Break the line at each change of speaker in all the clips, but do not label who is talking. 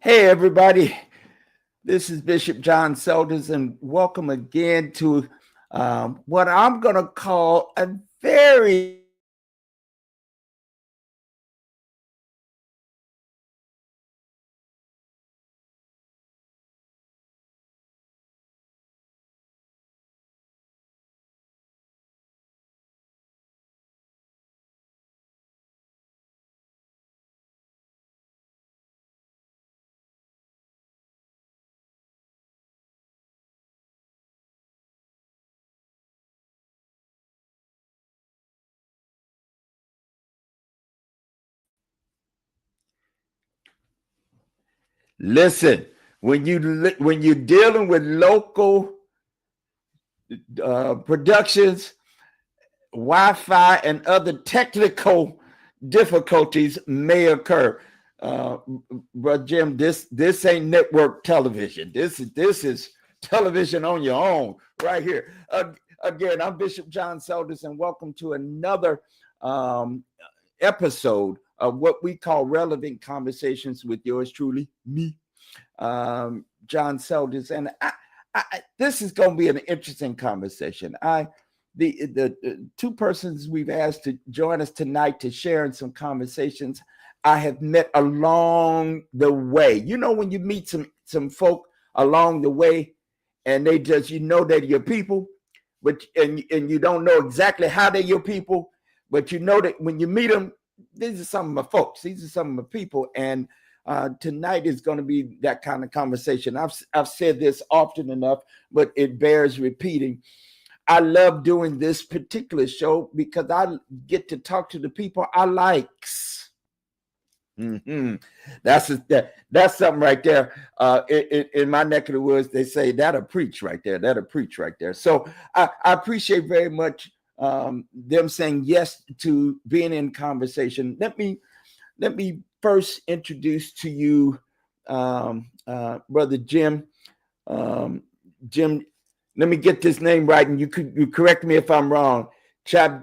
Hey, everybody. This is Bishop John Selders, and welcome again to what I'm going to call a very listen. When you're dealing with local productions, Wi-Fi and other technical difficulties may occur. Uh, but Jim, this ain't network television. This is television on your own right here. Again, I'm Bishop John Selders, and welcome to another episode of what we call Relevant Conversations with yours truly, me, John Selders. And this is going to be an interesting conversation. The two persons we've asked to join us tonight to share in some conversations I have met along the way. You know, when you meet some folk along the way and they just, they're your people, but and you don't know exactly how they're your people, but you know that when you meet them, these are some of my folks, these are some of my people. And tonight is going to be that kind of conversation. I've said this often enough, but it bears repeating. I love doing this particular show because I get to talk to the people I likes. Mm-hmm. That's something right there. In my neck of the woods, they say that'll preach right there. That'll preach right there. So I appreciate very much them saying yes to being in conversation. Let me first introduce to you Brother Jim. Jim, let me get this name right, and you correct me if I'm wrong. Chapdelaine.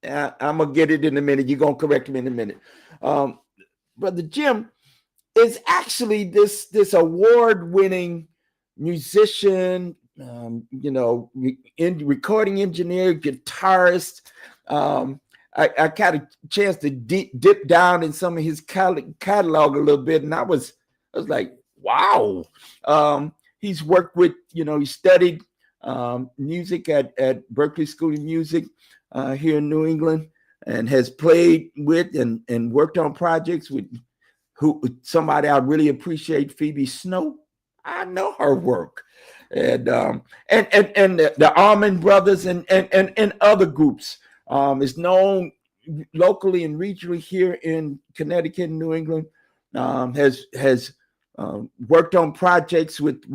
I'm gonna get it in a minute. You're gonna correct me in a minute. Brother Jim is actually this award-winning musician, recording engineer, guitarist. I got a chance to dip down in some of his catalog a little bit, and I was like, wow. He's worked with, he studied music at Berklee School of Music here in New England, and has played with and worked on projects with somebody I really appreciate, Phoebe Snow. I know her work, and the Allman Brothers and other groups. Is known locally and regionally here in Connecticut and New England. Has worked on projects with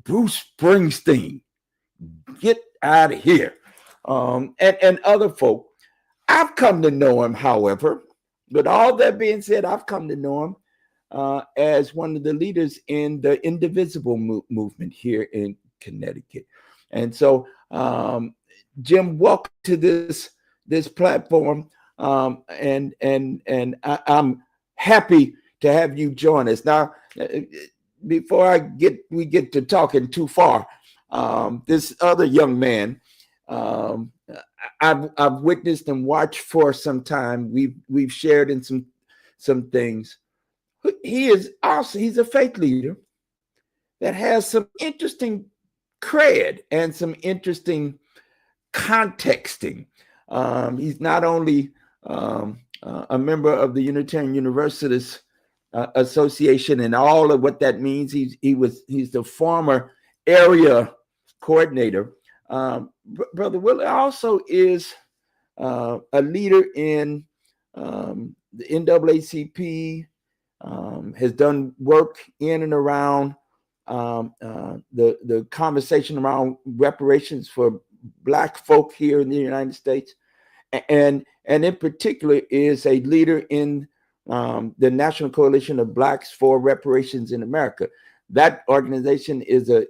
Bruce Springsteen. Get out of here. And other folk. I've come to know him, however, with all that being said, I've come to know him as one of the leaders in the Indivisble movement here in Connecticut. And so, Jim, welcome to this platform, and I'm happy to have you join us. Now, before we get to talking too far, this other young man, I've witnessed and watched for some time. We've shared in some things. He's a faith leader that has some interesting cred and some interesting contexting. He's not only a member of the Unitarian Universalist Association and all of what that means. He's the former area coordinator. Brother Woulard also is a leader in the NAACP. Has done work in and around the conversation around reparations for Black folk here in the United States, and in particular is a leader in the National Coalition of Blacks for Reparations in America. That organization is a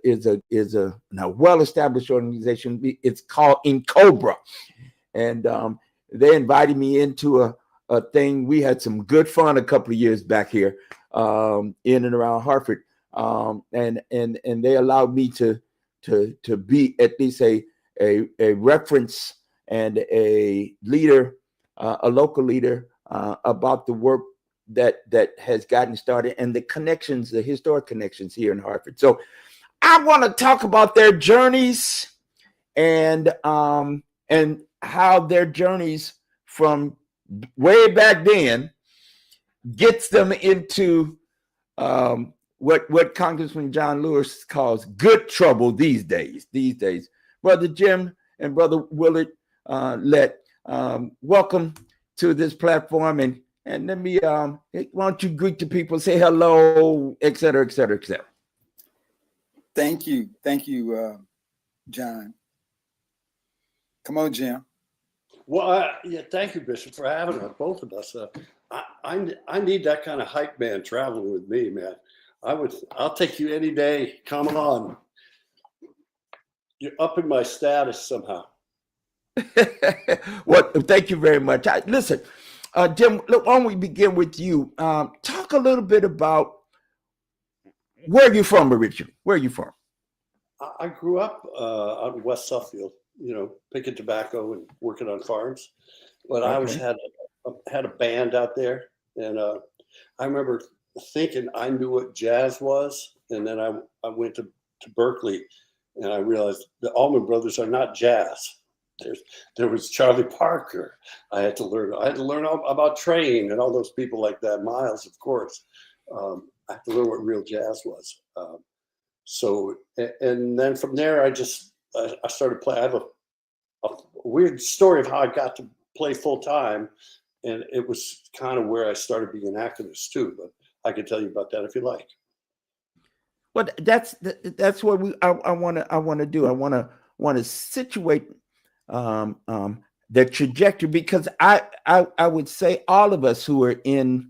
well-established organization. It's called INCOBRA, and they invited me into thing. We had some good fun a couple of years back here in and around Hartford, and they allowed me to be at least a reference and a leader, a local leader about the work that has gotten started and the connections, the historic connections here in Hartford. So I want to talk about their journeys and how their journeys from way back then gets them into what Congressman John Lewis calls good trouble these days. Brother Jim and Brother Woulard, Lett, welcome to this platform, and let me why don't you greet the people, say hello, et cetera, et cetera, et cetera.
Thank you, John. Come on, Jim.
Well, yeah, thank you, Bishop, for having us, both of us. I need that kind of hype man traveling with me, man. I'll take you any day. Come on. You're upping my status somehow.
Well, thank you very much. Listen, Jim, look, why don't we begin with you? Talk a little bit about where you're from originally. Where are you from?
I grew up out in West Suffield, picking tobacco and working on farms. But I always had a band out there. And I remember thinking I knew what jazz was. And then I went to Berkeley and I realized the Allman Brothers are not jazz. There was Charlie Parker. I had to learn all about Train and all those people like that. Miles, of course. I had to learn what real jazz was. So, and then from there, I started playing. I have a weird story of how I got to play full time, and it was kind of where I started being an activist too. But I can tell you about that if you like.
Well, that's what I want to do. I want to situate the trajectory, because I would say all of us who are in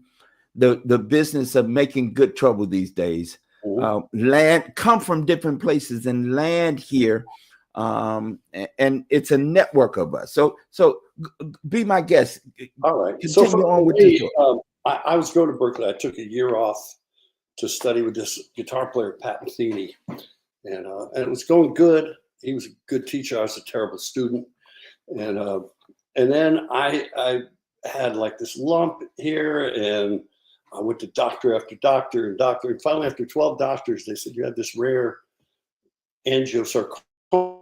the business of making good trouble these days come from different places and land here, and it's a network of us. So be my guest.
All right.
Continue
so
on with
me, I was going to Berkeley. I took a year off to study with this guitar player, Pat Metheny, and it was going good. He was a good teacher. I was a terrible student, and then I had like this lump here, and I went to doctor after doctor and doctor, and finally after 12 doctors, they said, you have this rare angiosarcoma,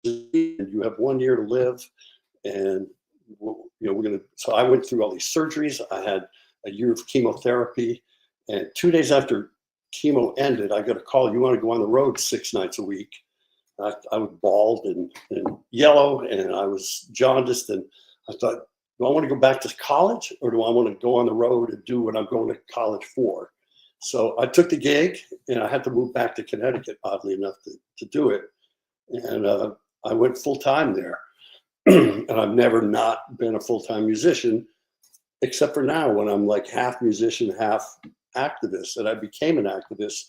and you have 1 year to live. And we're gonna. So I went through all these surgeries. I had a year of chemotherapy, and 2 days after chemo ended, I got a call. You want to go on the road 6 nights a week? I was bald and yellow, and I was jaundiced, and I thought, do I want to go back to college, or do I want to go on the road and do what I'm going to college for? So I took the gig, and I had to move back to Connecticut, oddly enough, to do it. And I went full time there. And I've never not been a full-time musician, except for now, when I'm like half musician, half activist. And I became an activist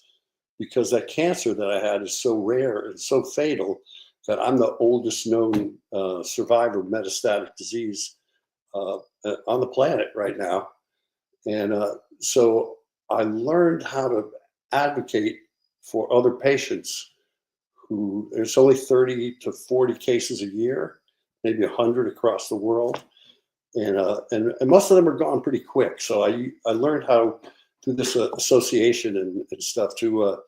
because that cancer that I had is so rare and so fatal that I'm the oldest known survivor of metastatic disease on the planet right now. And so I learned how to advocate for other patients who, there's only 30 to 40 cases a year, maybe 100 across the world. And most of them are gone pretty quick. So I learned how, through this association and stuff, to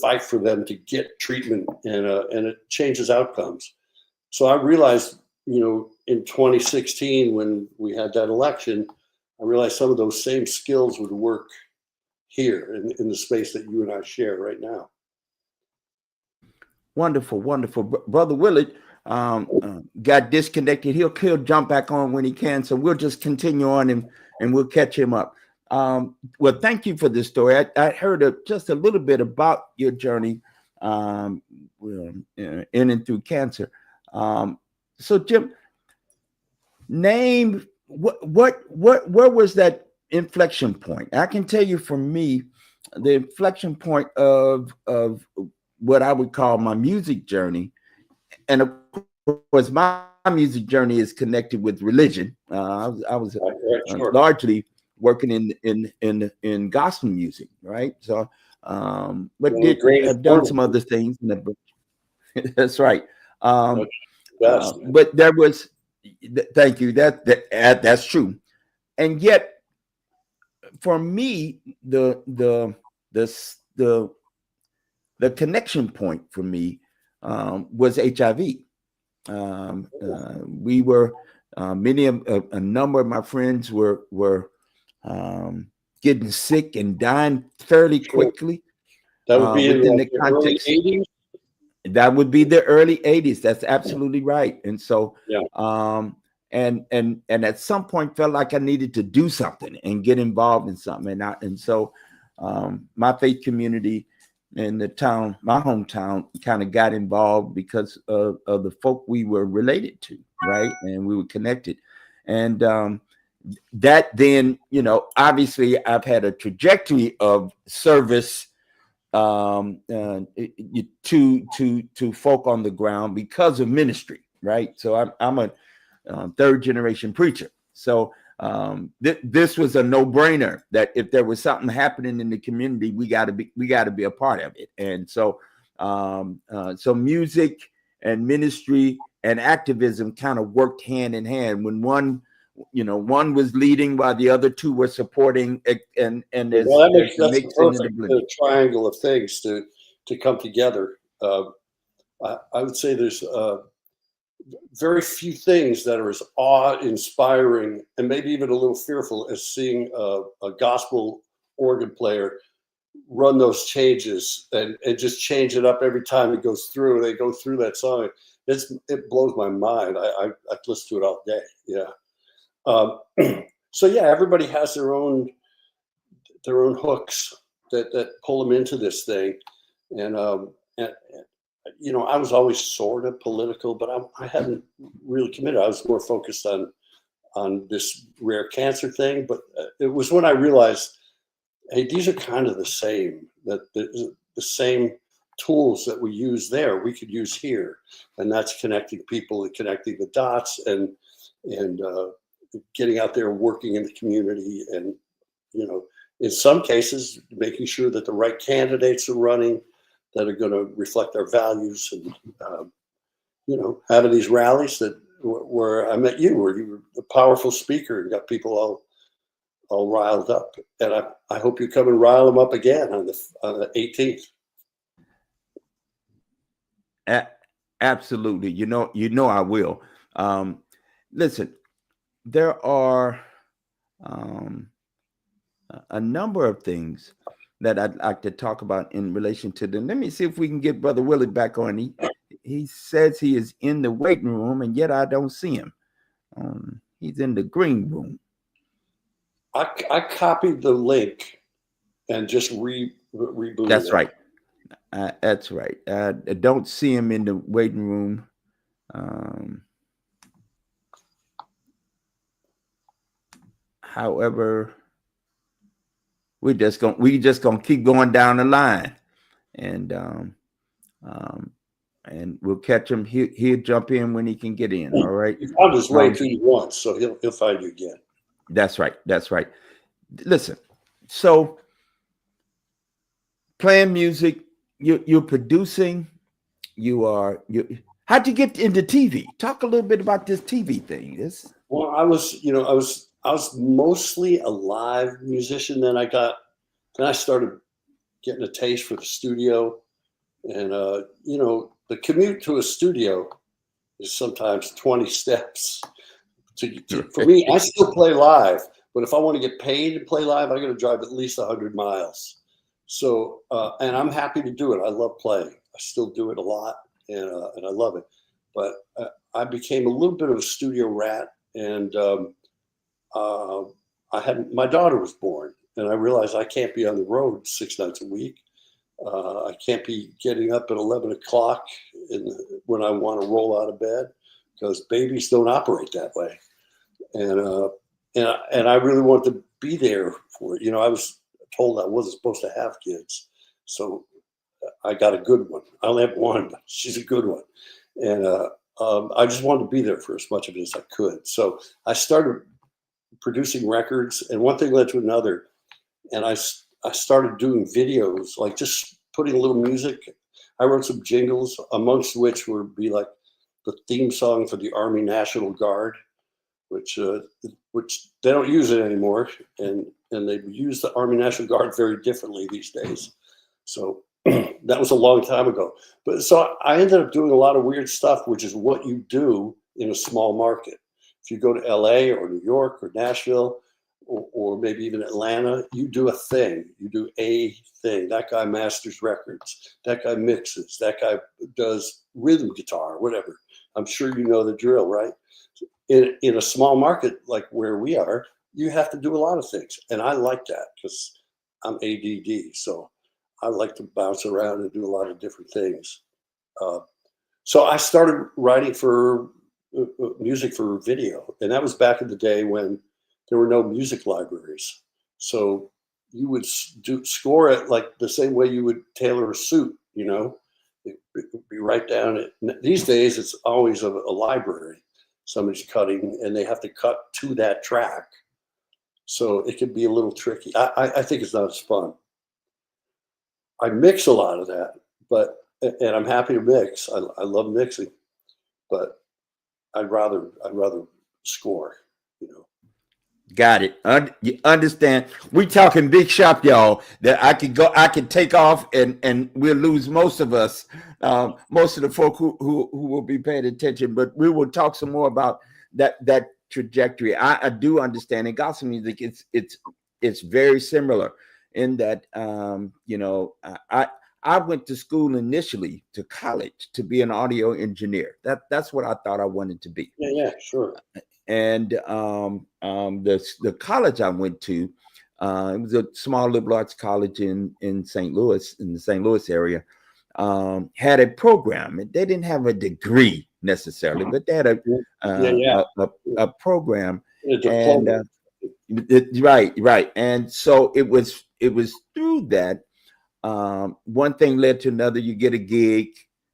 fight for them to get treatment, and it changes outcomes. So I realized, in 2016, when we had that election, I realized some of those same skills would work here in the space that you and I share right now.
Wonderful, wonderful. Brother Woulard got disconnected. He'll jump back on when he can. So we'll just continue on and we'll catch him up. Well, thank you for this story. I heard just a little bit about your journey in and through cancer. So Jim, name where was that inflection point? I can tell you, for me, the inflection point of what I would call my music journey, and of course my music journey is connected with religion. I was
Sure.
largely working in gospel music, right? So, but have done some other things. That's right. But there was, thank you. That's true. And yet, for me, the connection point for me was HIV. We were a number of my friends were getting sick and dying fairly quickly.
That would be
within
the
context.
early 80s.
That would be the early 80s. That's absolutely right. And so,
yeah.
And at some point felt like I needed to do something and get involved in something. And so my faith community in the town, my hometown, kind of got involved because of the folk we were related to, right? And we were connected. And that then, obviously I've had a trajectory of service to folk on the ground because of ministry, right? So I'm a third generation preacher. So this was a no-brainer that if there was something happening in the community, we got to be a part of it. And so so music and ministry and activism kind of worked hand in hand. When one was leading while the other two were supporting, and that's
the perfect triangle of things to come together. I would say there's very few things that are as awe-inspiring and maybe even a little fearful as seeing a gospel organ player run those changes and just change it up every time it goes through. They go through that song. It blows my mind. I listen to it all day. Yeah. So yeah, everybody has their own hooks that pull them into this thing, and I was always sort of political, but I hadn't really committed. I was more focused on this rare cancer thing. But it was when I realized, hey, these are kind of the same. That the same tools that we use there, we could use here, and that's connecting people and connecting the dots and getting out there, working in the community, and in some cases, making sure that the right candidates are running that are going to reflect our values, and having these rallies where I met you, where you were a powerful speaker and got people all riled up, and I hope you come and rile them up again on the 18th.
Absolutely, I will. Listen, there are a number of things that I'd like to talk about in relation to them. Let me see if we can get Brother Willie back on. He says he is in the waiting room, and yet I don't see him. He's in the green room.
I copied the link and just rebooted.
That's right. That's right. I don't see him in the waiting room. However, we just gonna keep going down the line, and we'll catch him. He'll jump in when he can get in. All right.
He found his way to you once, so he'll find you again.
That's right. That's right. Listen, so playing music, you're producing. How'd you get into TV? Talk a little bit about this TV thing.
Well, I was mostly a live musician. Then I started getting a taste for the studio, and the commute to a studio is sometimes 20 steps. For me, I still play live, but if I want to get paid to play live, I got to drive at least 100 miles. So, and I'm happy to do it. I love playing. I still do it a lot, and I love it. But I became a little bit of a studio rat, and my daughter was born, and I realized I can't be on the road 6 nights a week. I can't be getting up at 11 o'clock when I want to roll out of bed, because babies don't operate that way. And I really wanted to be there for it. I was told I wasn't supposed to have kids, so I got a good one. I only have one, but she's a good one. And I just wanted to be there for as much of it as I could. So I started producing records, and one thing led to another. And I started doing videos, like just putting a little music. I wrote some jingles, amongst which would be like the theme song for the Army National Guard, which they don't use it anymore, and they use the Army National Guard very differently these days. So that was a long time ago. But so I ended up doing a lot of weird stuff, which is what you do in a small market. If you go to LA or New York or Nashville, or maybe even Atlanta, you do a thing. You do a thing. That guy masters records. That guy mixes. That guy does rhythm guitar, whatever. I'm sure you know the drill, right? In a small market like where we are, you have to do a lot of things. And I like that because I'm ADD. So I like to bounce around and do a lot of different things. So I started writing for music for video. And that was back in the day when there were no music libraries. So you would score it like the same way you would tailor a suit, you know? It would be right down it. These days, it's always a library. Somebody's cutting and they have to cut to that track. So it can be a little tricky. I think it's not as fun. I mix a lot of that, and I'm happy to mix. I love mixing, but I'd rather score, you know.
Got it. You understand? We talking big shop, y'all. That I could take off, and we'll lose most of us, most of the folk who will be paying attention. But we will talk some more about that trajectory. I do understand in gospel music, it's very similar in that you know, I went to school initially to college to be an audio engineer. That's what I thought I wanted to be.
Yeah, sure.
And the college I went to, it was a small liberal arts college in St. Louis, in the St. Louis area, had a program. They didn't have a degree necessarily, but they had a program. And right. And so it was through that. One thing led to another. You get a gig,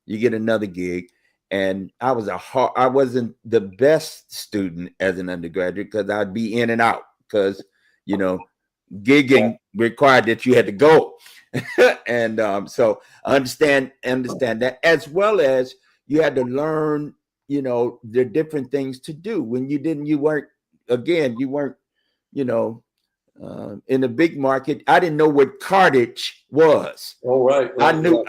you get another gig. And I wasn't the best student as an undergraduate because I'd be in and out because, you know, gigging required that you had to go. And so I understand that, as well as you had to learn, you know, the different things to do. When you weren't, you know, in the big market. I didn't know what cartage was.
Oh, right.
I knew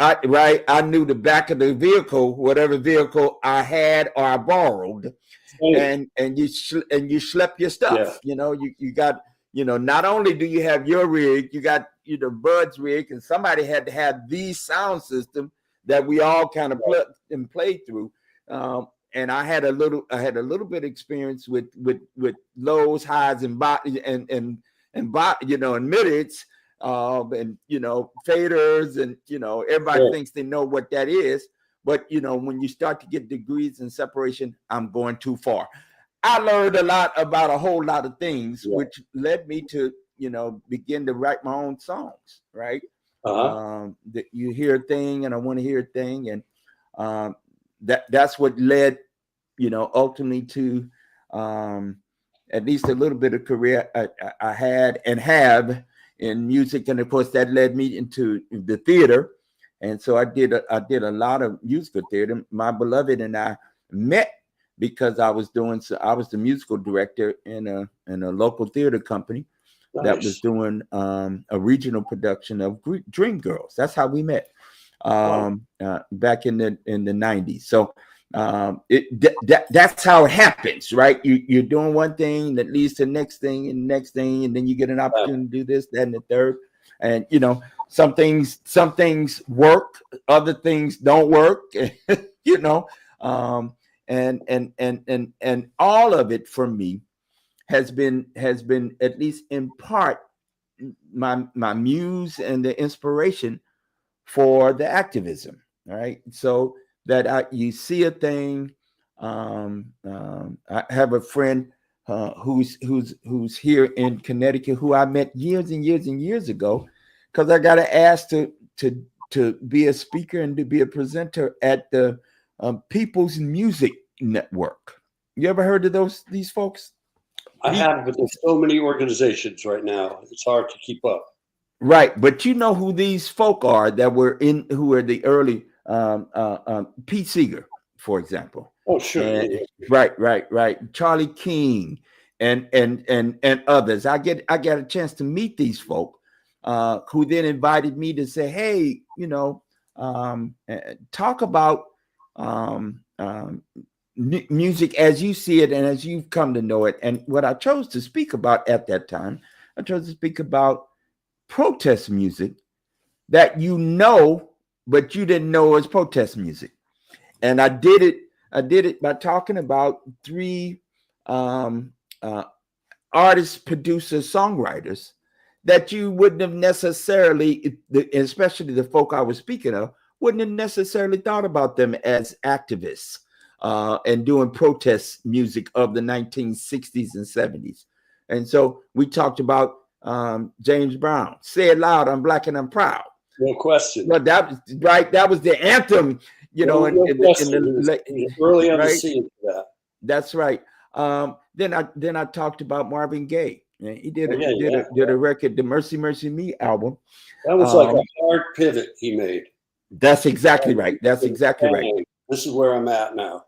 the back of the vehicle, whatever vehicle I had or I borrowed, and you schlep your stuff.
Yeah.
You know, you got, you know, not only do you have your rig, you got, you know, Bud's rig, and somebody had to have the sound system that we all kind of plugged and played through. And I had a little bit of experience with lows, highs, and you know, and mids, and, you know, faders, and, you know, everybody thinks they know what that is. But, you know, when you start to get degrees in separation, I'm going too far. I learned a lot about a whole lot of things, which led me to, you know, begin to write my own songs, right? That you hear a thing and I want to hear a thing. And that's what led, you know, ultimately to at least a little bit of career I had and have in music. And of course that led me into the theater. And so I did a lot of musical theater. My beloved and I met because I was the musical director in a local theater company that was doing a regional production of Dream Girls. That's how we met back in the 90s. So that's how it happens, right? You're doing one thing that leads to the next thing and the next thing, and then you get an opportunity to do this, that, and the third. And you know, some things work, other things don't work. You know, and all of it for me has been at least in part my muse and the inspiration for the activism. Right, so that you see a thing. I have a friend who's here in Connecticut who I met years and years and years ago because I got asked to be a speaker and to be a presenter at the People's Music Network. You ever heard of these folks?
I have, but there's so many organizations right now. It's hard to keep up.
Right, but you know who these folk are that were who were the early Pete Seeger, for example.
Oh, sure.
And, right. Charlie King and others. I got a chance to meet these folk who then invited me to say, hey, talk about music as you see it and as you've come to know it. And what I chose to speak about at that time, I chose to speak about protest music that but you didn't know was protest music. And I did it by talking about three artists, producers, songwriters that you wouldn't have necessarily, especially the folk I was speaking of, wouldn't have necessarily thought about them as activists and doing protest music of the 1960s and 70s. And so we talked about James Brown, Say It Loud, I'm Black and I'm Proud.
No question.
Well, that was right. That was the anthem,
early on the scene for that.
That's right. Then I talked about Marvin Gaye. He did a record, the Mercy Mercy Me album.
That was like a hard pivot he made.
That's exactly right. That's exactly right.
This is where I'm at now.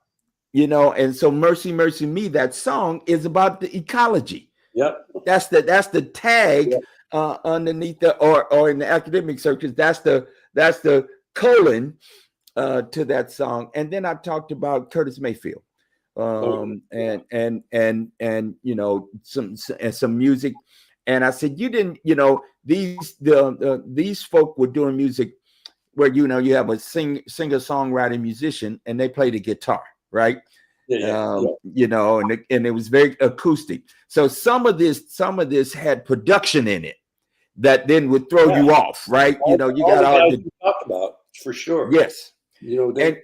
And so Mercy Mercy Me, that song is about the ecology.
Yep.
That's the tag underneath or in the academic circles. That's the colon to that song. And then I talked about Curtis Mayfield. And some music, and I said you didn't these folk were doing music where you have a singer songwriter musician and they play the guitar, right? And it was very acoustic. So some of this had production in it that then would throw you off, right? You got all the
talk about for sure.
Yes,
they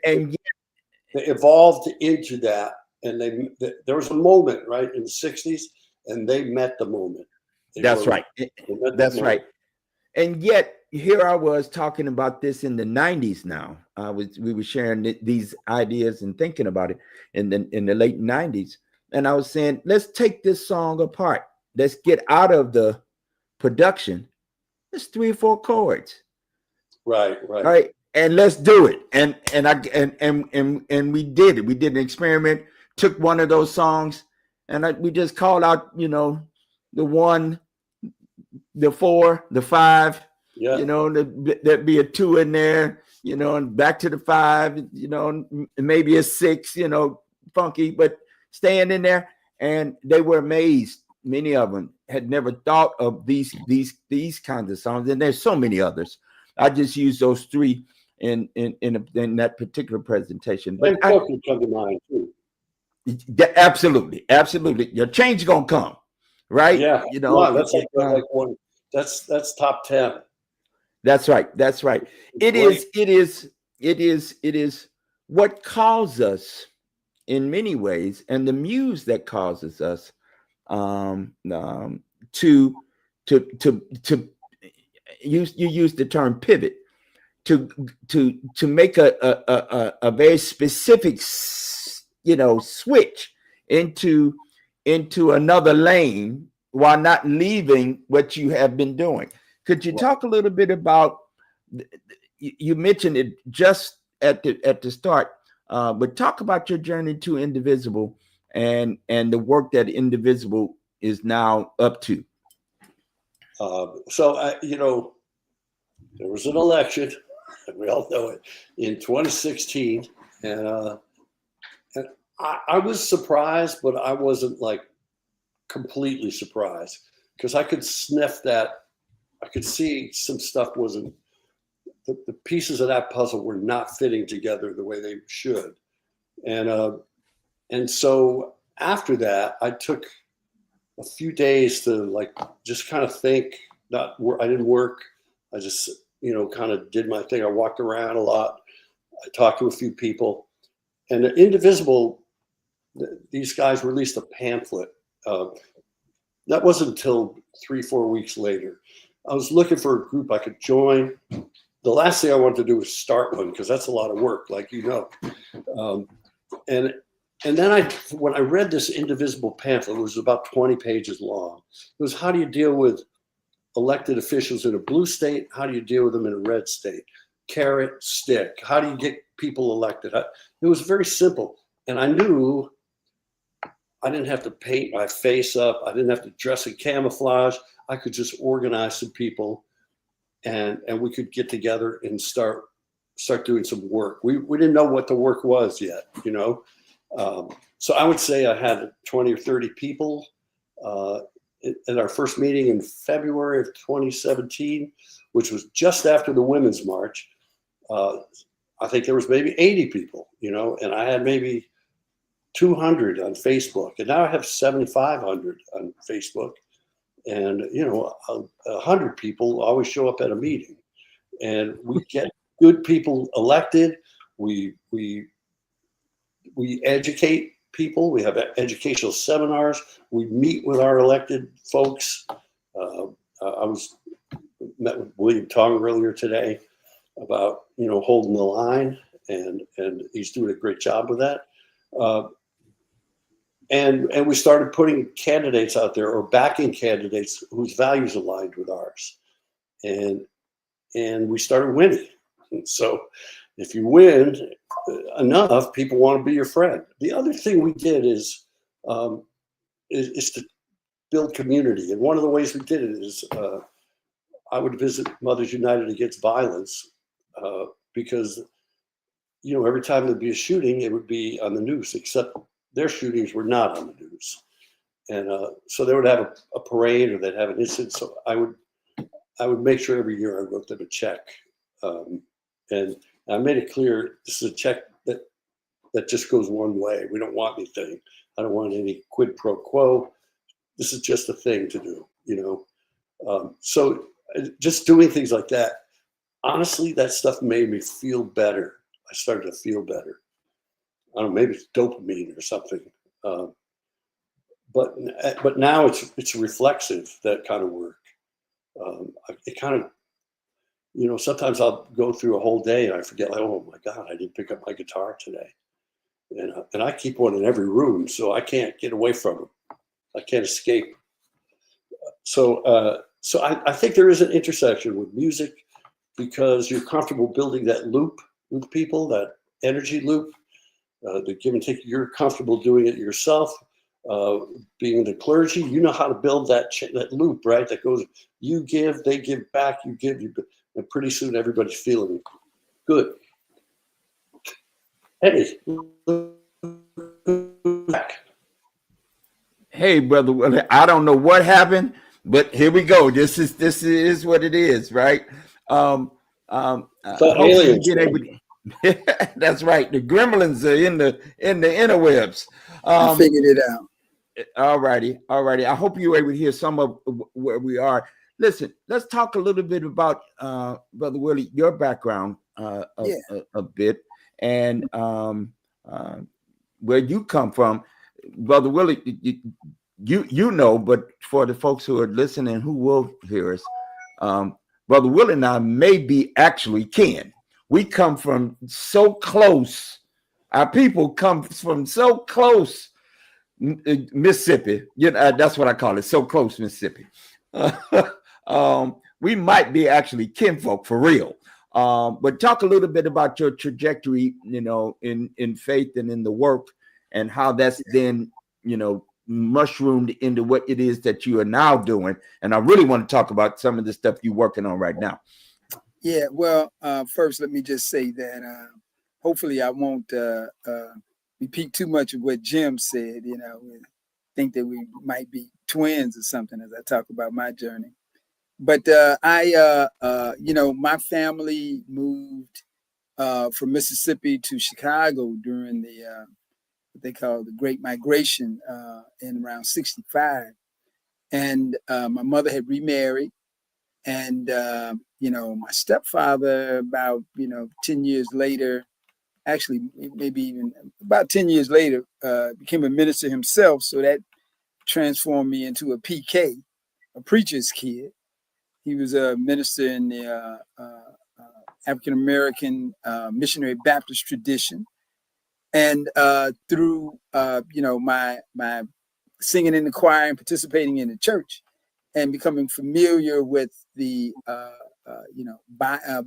evolved into that. And there was a moment, right, in the 60s, and they met the moment.
That's right. That's right. And yet, here I was talking about this in the 90s now. We were sharing these ideas and thinking about it in the late 90s. And I was saying, let's take this song apart. Let's get out of the production. It's 3 or 4 chords.
Right.
And let's do it. And we did it. We did an experiment. Took one of those songs and we just called out, the 1, the 4, the 5, there'd be a 2 in there, and back to the 5, maybe a 6, funky, but staying in there. And they were amazed. Many of them had never thought of these kinds of songs. And there's so many others. I just used those 3 in that particular presentation. But
come to mind too.
Absolutely. Your change is gonna come, right?
Yeah, that's like one. That's top 10.
That's right. It is what calls us in many ways, and the muse that causes us to use the term pivot to make a very specific switch into another lane while not leaving what you have been doing. Could you talk a little bit about, you mentioned it just at the start, but talk about your journey to Indivisble and the work that Indivisble is now up to.
There was an election, we all know it, in 2016, and I was surprised, but I wasn't like completely surprised because I could sniff that. I could see some stuff wasn't, the pieces of that puzzle were not fitting together the way they should. And so after that, I took a few days to just kind of think. I didn't work. I just, kind of did my thing. I walked around a lot. I talked to a few people. And the Indivisble, these guys released a pamphlet. That wasn't until 3-4 weeks later. I was looking for a group I could join. The last thing I wanted to do was start one because that's a lot of work, like and And then when I read this Indivisible pamphlet, it was about 20 pages long. It was, how do you deal with elected officials in a blue state? How do you deal with them in a red state? Carrot, stick. How do you get people elected? It was very simple. And I knew I didn't have to paint my face up. I didn't have to dress in camouflage. I could just organize some people, and we could get together and start doing some work. We didn't know what the work was yet, you know. So I would say I had 20 or 30 people at our first meeting in February of 2017, which was just after the Women's March. I think there was maybe 80 people, you know, and I had maybe 200 on Facebook, and now I have 7,500 on Facebook, and you know, 100 people always show up at a meeting, and we get good people elected. We educate people. We have educational seminars. We meet with our elected folks. I met with William Tong earlier today about, you know, holding the line, and he's doing a great job with that. And we started putting candidates out there, or backing candidates whose values aligned with ours, and we started winning. And so if you win enough, people want to be your friend. The other thing we did is to build community, and one of the ways we did it is I would visit Mothers United Against Violence, because, you know, every time there'd be a shooting, it would be on the news, except their shootings were not on the news. And so they would have a parade, or they'd have an incident. So I would make sure every year I wrote them a check. And I made it clear, this is a check that just goes one way. We don't want anything. I don't want any quid pro quo. This is just a thing to do, you know? So just doing things like that, honestly, that stuff made me feel better. I started to feel better. I don't know, maybe it's dopamine or something. But now it's reflexive, that kind of work. It kind of, you know, sometimes I'll go through a whole day and I forget, like, oh my God, I didn't pick up my guitar today. And I keep one in every room, so I can't get away from them. I can't escape. So I think there is an intersection with music, because you're comfortable building that loop with people, that energy loop, the give and take. You're comfortable doing it yourself. Being the clergy, you know how to build that loop, right? That goes, you give, they give back, you give, and pretty soon everybody's feeling good. Eddie,
Hey, brother Willie, I don't know what happened, but here we go. This is what it is, right? Hopefully you get able to, that's right. The gremlins are in the interwebs.
I figured it out.
All righty. I hope you were able to hear some of where we are. Listen, let's talk a little bit about Brother Willie, your background a bit, and where you come from. Brother Willie, you know, but for the folks who are listening who will hear us, Brother Willie and I may be actually kin. We come from so close. Our people come from so close, Mississippi. You know, that's what I call it. So close, Mississippi. We might be actually kinfolk for real. But talk a little bit about your trajectory, you know, in faith and in the work, and how that's then, you know, mushroomed into what it is that you are now doing. And I really want to talk about some of the stuff you're working on right now.
Yeah, well, first, let me just say that hopefully I won't repeat too much of what Jim said. You know, think that we might be twins or something as I talk about my journey. But you know, my family moved from Mississippi to Chicago during the what they call the Great Migration in around 65. And my mother had remarried. And, you know, my stepfather about, 10 years later, actually, maybe even about 10 years later, became a minister himself. So that transformed me into a PK, a preacher's kid. He was a minister in the African-American missionary Baptist tradition. And through my singing in the choir and participating in the church, and becoming familiar with the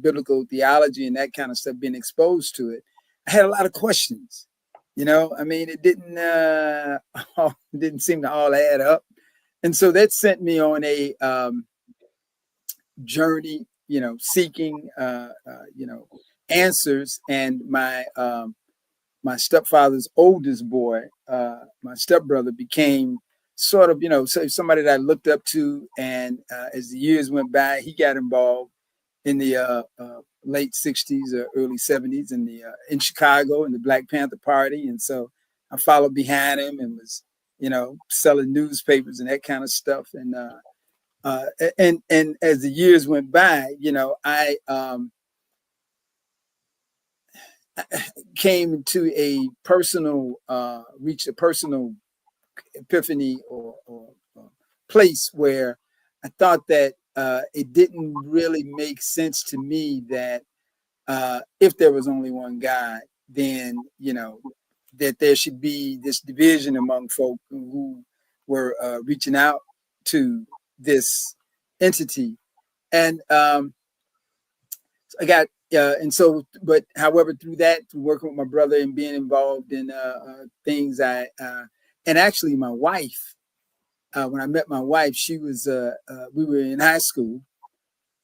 biblical theology and that kind of stuff, being exposed to it, I had a lot of questions. I mean, it didn't seem to all add up, and so that sent me on a journey, seeking answers. And my stepfather's oldest boy, my stepbrother, became sort of, somebody that I looked up to. And as the years went by, he got involved in the late 60s or early 70s in Chicago in the Black Panther Party. And so I followed behind him and was, selling newspapers and that kind of stuff. And as the years went by, I came to reached a personal epiphany or place where I thought that it didn't really make sense to me that if there was only one God, then, that there should be this division among folk who were reaching out to this entity. And I got, but however, through working with my brother and being involved in things, and actually my wife, when I met my wife, she was, we were in high school,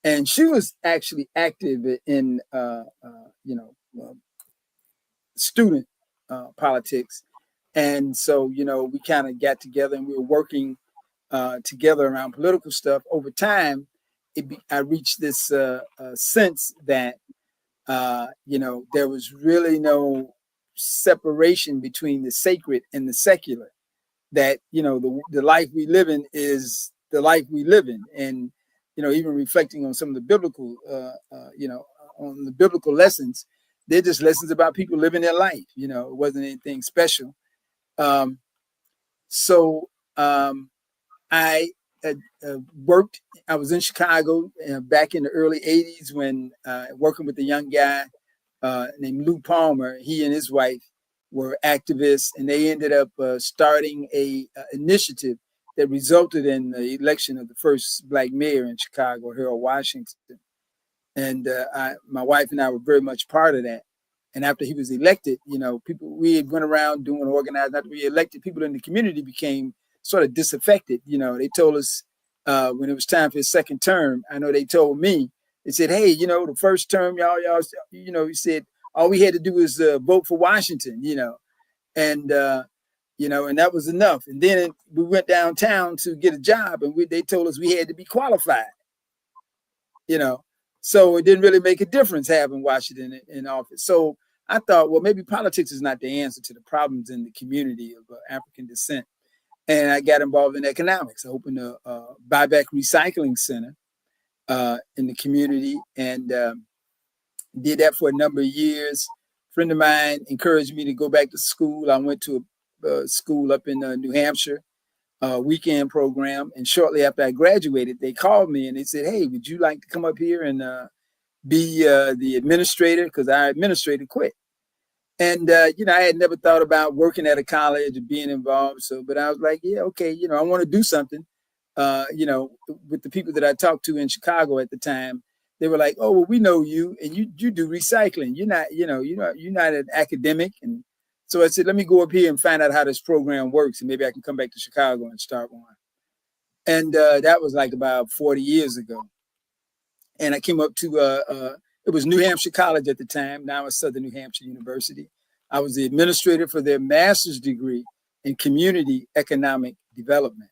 and she was actually active in, student politics. And so, we kind of got together and we were working together around political stuff. Over time, I reached this sense that, there was really no separation between the sacred and the secular, that, the life we live in is the life we live in. And, even reflecting on some of the biblical, on the biblical lessons, they're just lessons about people living their life. It wasn't anything special. So I worked, I was in Chicago back in the early 80s when working with a young guy named Lou Palmer. He and his wife were activists, and they ended up starting a initiative that resulted in the election of the first Black mayor in Chicago, Harold Washington. And my wife and I were very much part of that. And after he was elected, we had went around doing organizing. After we elected, people in the community became sort of disaffected. They told us when it was time for his second term, I know they told me, they said, hey, the first term, y'all, he said, all we had to do was vote for Washington, and, and that was enough. And then we went downtown to get a job, and they told us we had to be qualified, so it didn't really make a difference having Washington in office. So I thought, well, maybe politics is not the answer to the problems in the community of African descent. And I got involved in economics. I opened a buyback recycling center in the community, and did that for a number of years. A friend of mine encouraged me to go back to school. I went to a school up in New Hampshire, weekend program. And shortly after I graduated, they called me and they said, hey, would you like to come up here and be the administrator? Because our administrator quit. And, I had never thought about working at a college or being involved. But I was like, yeah, okay, I want to do something. With the people that I talked to in Chicago at the time, they were like, oh, well, we know you, and you do recycling. You're not an academic. And so I said, let me go up here and find out how this program works, and maybe I can come back to Chicago and start one. And that was like about 40 years ago. And I came up to, it was New Hampshire College at the time. Now it's Southern New Hampshire University. I was the administrator for their master's degree in community economic development.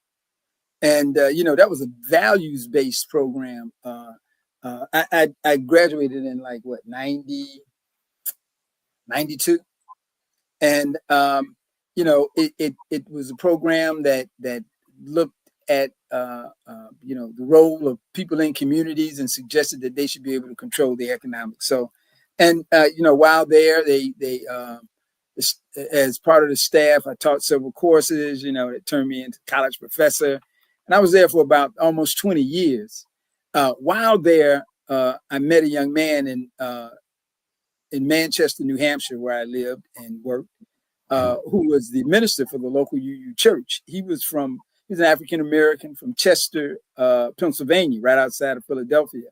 And, that was a values-based program. I graduated in 92. And, it was a program that looked at, the role of people in communities and suggested that they should be able to control the economics. So, and, while there, they as part of the staff, I taught several courses, that turned me into college professor. And I was there for about almost 20 years. While there, I met a young man in in Manchester, New Hampshire, where I lived and worked, who was the minister for the local UU church. He's an African American from Chester, Pennsylvania, right outside of Philadelphia.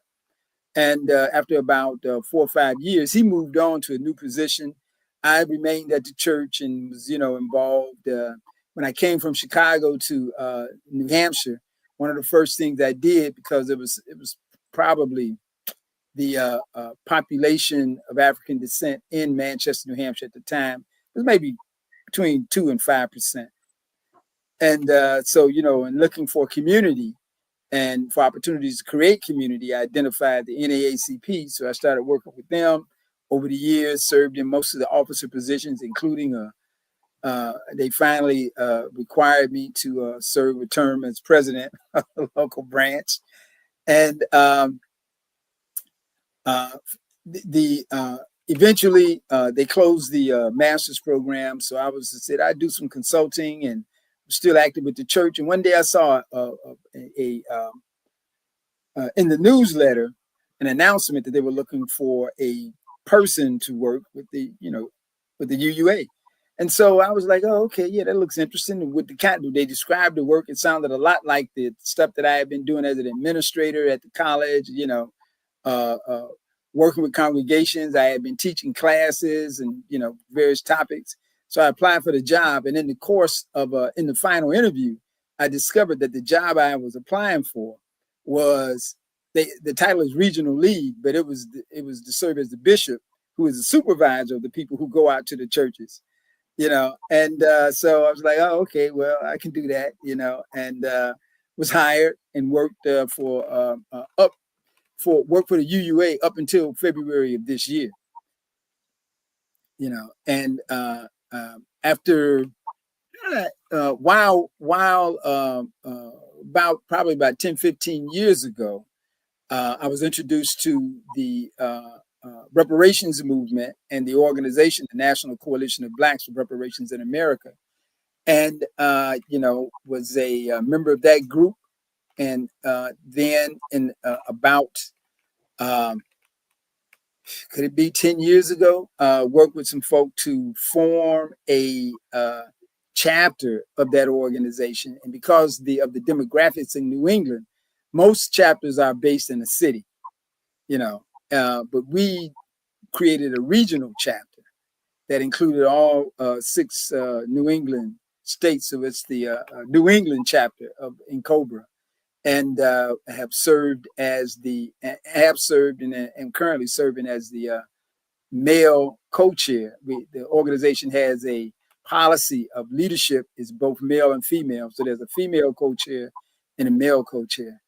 And after about 4 or 5 years, he moved on to a new position. I remained at the church and was, involved. When I came from Chicago to New Hampshire, one of the first things I did, because it was probably the population of African descent in Manchester, New Hampshire at the time, was maybe between 2 and 5%. And so, in looking for community and for opportunities to create community, I identified the NAACP. So I started working with them over the years, served in most of the officer positions, including they finally required me to serve a term as president of the local branch. And eventually they closed the master's program. So I said I'd do some consulting and still active with the church. And one day I saw in the newsletter an announcement that they were looking for a person to work with the UUA. And so I was like, oh, okay, yeah, that looks interesting. And with the kind they described the work, it sounded a lot like the stuff that I had been doing as an administrator at the college, working with congregations. I had been teaching classes and, various topics. So I applied for the job. And in the course of, in the final interview, I discovered that the job I was applying for was, the title is regional lead, but it was to serve as the bishop, who is the supervisor of the people who go out to the churches, And so I was like, oh, okay, well, I can do that, and was hired and worked for the UUA up until February of this year, and after while about 10, 15 years ago, I was introduced to the reparations movement and the organization, the National Coalition of Blacks for Reparations in America, and was a member of that group. And then in about could it be 10 years ago, worked with some folk to form a chapter of that organization. And because of the demographics in New England, most chapters are based in the city, but we created a regional chapter that included all 6 New England states. So it's the New England chapter in Cobra, and have served and currently serving as the male co-chair. The organization has a policy of leadership is both male and female. So there's a female co-chair and a male co-chair.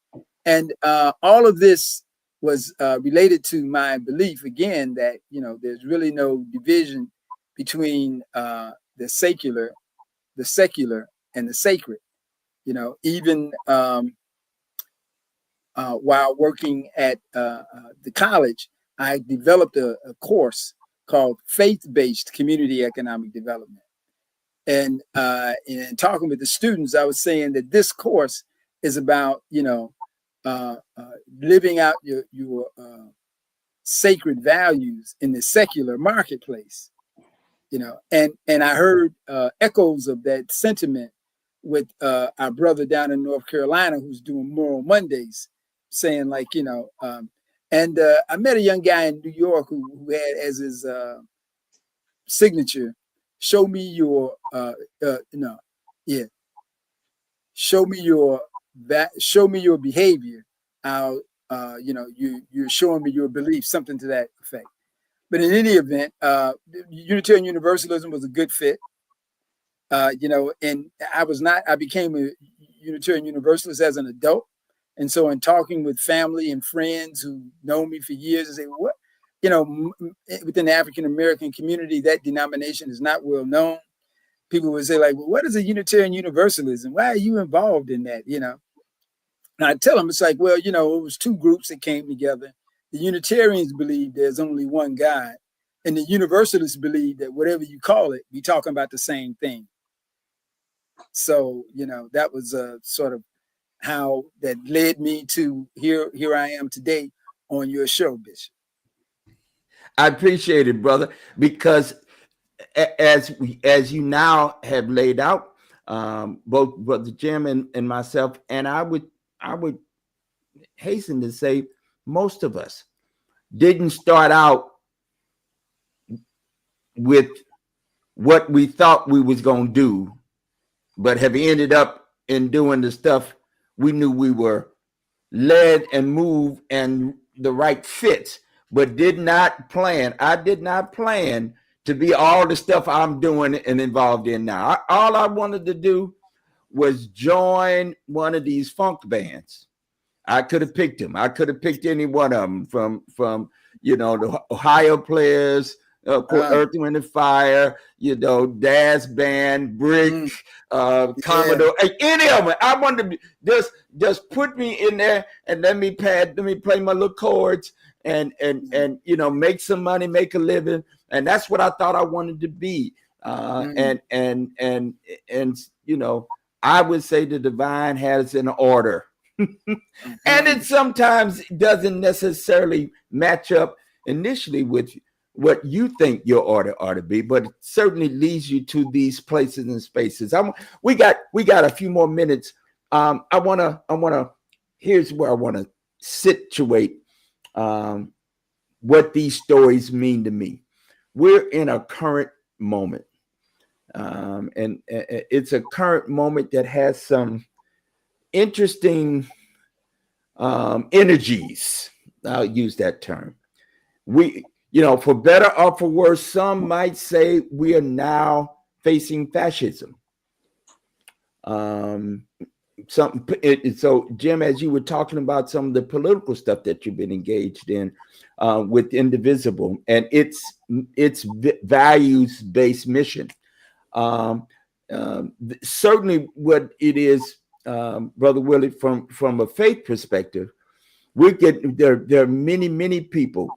And all of this was related to my belief, again, that, there's really no division between the secular, and the sacred. Even while working at the college, I developed a course called Faith-Based Community Economic Development. And in talking with the students, I was saying that this course is about, living out your sacred values in the secular marketplace, and I heard echoes of that sentiment with our brother down in North Carolina who's doing Moral Mondays, saying like, and I met a young guy in New York who had as his signature, show me your show me your behavior. You're showing me your belief, something to that effect. But in any event, Unitarian Universalism was a good fit. And I became a Unitarian Universalist as an adult. And so in talking with family and friends who know me for years, I say, what, within the African-American community, that denomination is not well known. People would say like, well, what is a Unitarian Universalism? Why are you involved in that? And I tell them, it's like, well, it was 2 groups that came together. The Unitarians believe there's only one God, and the Universalists believe that whatever you call it, we're talking about the same thing. So, that was sort of how that led me to here I am today on your show, Bishop.
I appreciate it, brother, because as you now have laid out, both Brother Jim and myself, and I would hasten to say most of us didn't start out with what we thought we was going to do, but have ended up in doing the stuff we knew we were led and moved and the right fits, but did not plan. I did not plan to be all the stuff I'm doing and involved in now. All I wanted to do was join one of these funk bands. I could have picked them. I could have picked any one of them from the Ohio Players, Earth, Wind and Fire, Daz Band, Brick, Commodore, any of them. I wanted to just put me in there and let me play my little chords and make some money, make a living. And that's what I thought I wanted to be. And I would say the divine has an order. And it sometimes doesn't necessarily match up initially with what you think your order ought to be, but it certainly leads you to these places and spaces. We got a few more minutes. Here's where I want to situate what these stories mean to me. We're in a current moment, and it's a current moment that has some interesting energies. I'll use that term. For better or for worse, some might say we are now facing fascism. So Jim, as you were talking about some of the political stuff that you've been engaged in with Indivisble and its values-based mission, certainly what it is, Brother Willie, from a faith perspective, there are many people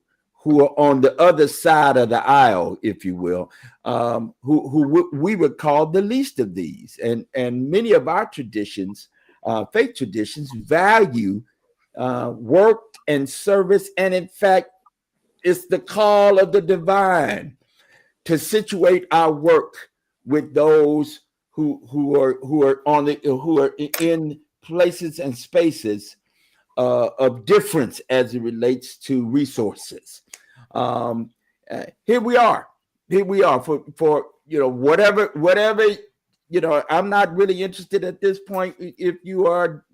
who are on the other side of the aisle, if you will, who we would call the least of these. And many of our traditions, faith traditions, value work and service. And in fact, it's the call of the divine to situate our work with those who are in places and spaces of difference as it relates to resources. Here we are for whatever, I'm not really interested at this point if you are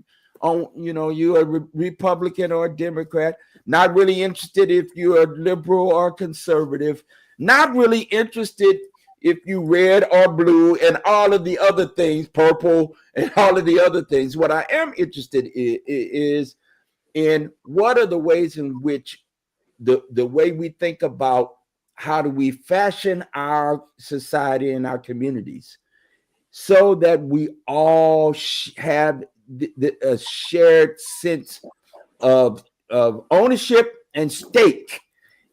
you're a Republican or a Democrat, not really interested if you're a liberal or conservative, not really interested if you red or blue and all of the other things, purple and all of the other things. What I am interested in is in what are the ways in which the way we think about how do we fashion our society and our communities so that we all have a shared sense of ownership and stake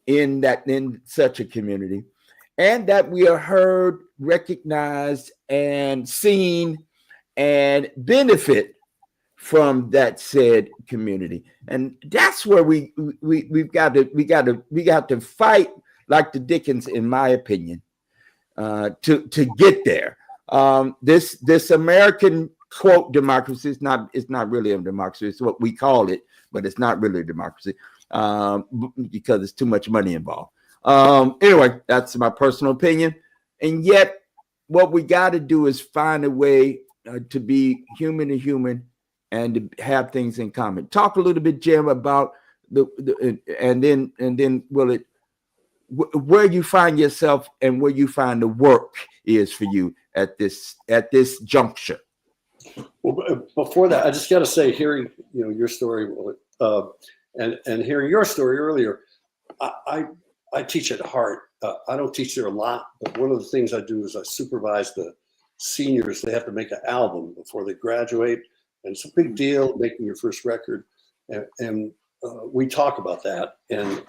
in such a community, and that we are heard, recognized, and seen and benefit from that said community. And that's where we've got to fight like the Dickens, in my opinion, to get there. This American quote democracy is not really a democracy. It's what we call it, but it's not really a democracy because there's too much money involved. Anyway, that's my personal opinion. And yet, what we got to do is find a way to be human to human and to have things in common. Talk a little bit, Jim, about and then where you find yourself and where you find the work is for you at this juncture.
Well, before that, I just got to say, hearing your story and hearing your story earlier, I teach at Hart. I don't teach there a lot, but one of the things I do is I supervise the seniors. They have to make an album before they graduate, and it's a big deal making your first record. And we talk about that, and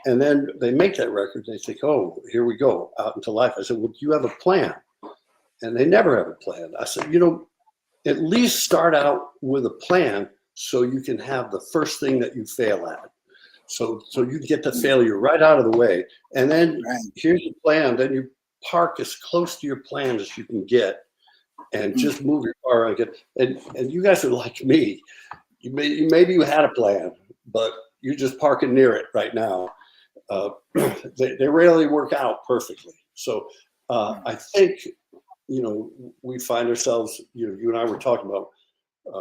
then they make that record. They think, oh, here we go out into life. I said, well, do you have a plan? And they never have a plan. I said, at least start out with a plan so you can have the first thing that you fail at. So you get the failure right out of the way. And then
Right.
here's your plan. Then you park as close to your plan as you can get and just move your car and get, and you guys are like me. Maybe you had a plan, but you're just parking near it right now. They rarely work out perfectly. So I think, we find ourselves, you and I were talking about